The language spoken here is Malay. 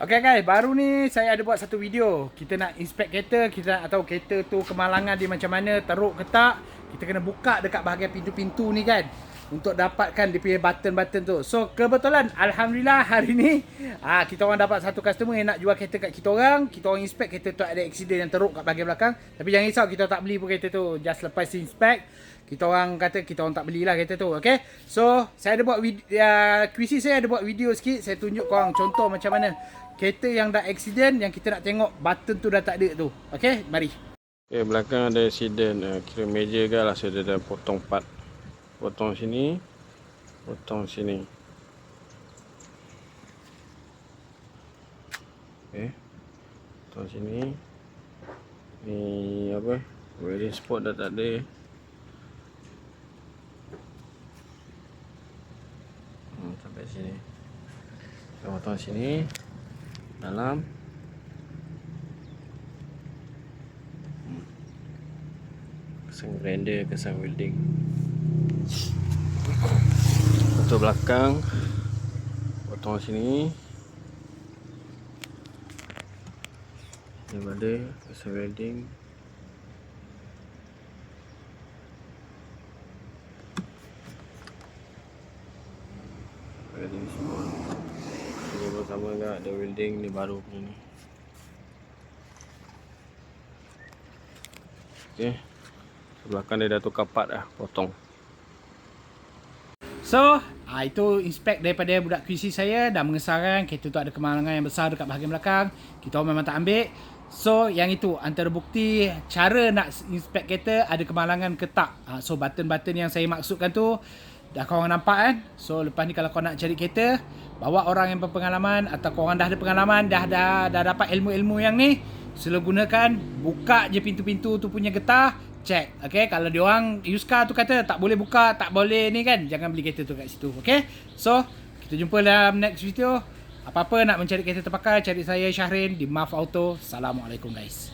Okay guys, baru ni saya ada buat satu video. Kita nak inspect kereta, kita nak tahu kereta tu kemalangan dia macam mana, teruk ke tak. Kita kena buka dekat bahagian pintu-pintu ni kan, untuk dapatkan dia punya button-button tu. So kebetulan Alhamdulillah hari ni kita orang dapat satu customer yang nak jual kereta kat kita orang. Kita orang inspect kereta tu ada accident yang teruk kat bahagian belakang. Tapi jangan risau, kita tak beli pun kereta tu. Just lepas inspect, kita orang kata kita orang tak belilah kereta tu. Okay, so saya ada buat video, QC saya ada buat video sikit. Saya tunjuk korang contoh macam mana kereta yang dah accident, yang kita nak tengok button tu dah tak ada tu. Okay, mari. Okay, belakang ada accident. Kira meja ke lah, saya dah potong part. Potong sini, potong sini. Okay, potong sini. Ni apa, welding spot dah tak ada. Sampai sini. Kita potong sini, dalam. Pasang grinder, pasang welding. Potong belakang, potong sini. Ini balik, pasang welding. Welding semua. Ini pun sama juga, ada welding ni baru punya ni. Okay, belakang dia dah tukar part dah, potong. So, itu inspect daripada budak QC saya. Dah mengesahkan kereta tu ada kemalangan yang besar dekat bahagian belakang. Kita orang memang tak ambil. So, yang itu antara bukti cara nak inspect kereta ada kemalangan ke tak. So, button-button yang saya maksudkan tu dah korang nampak kan. So, lepas ni kalau korang nak cari kereta, bawa orang yang berpengalaman atau korang dah ada pengalaman, dah dapat ilmu-ilmu yang ni, sila gunakan. Buka je pintu-pintu tu punya getah, check. Okay, kalau diorang used car tu kata tak boleh buka, tak boleh ni kan, jangan beli kereta tu kat situ. Okay, so kita jumpa dalam next video. Apa-apa nak mencari kereta terpakai, cari saya Syahrin di MAF Auto. Assalamualaikum guys.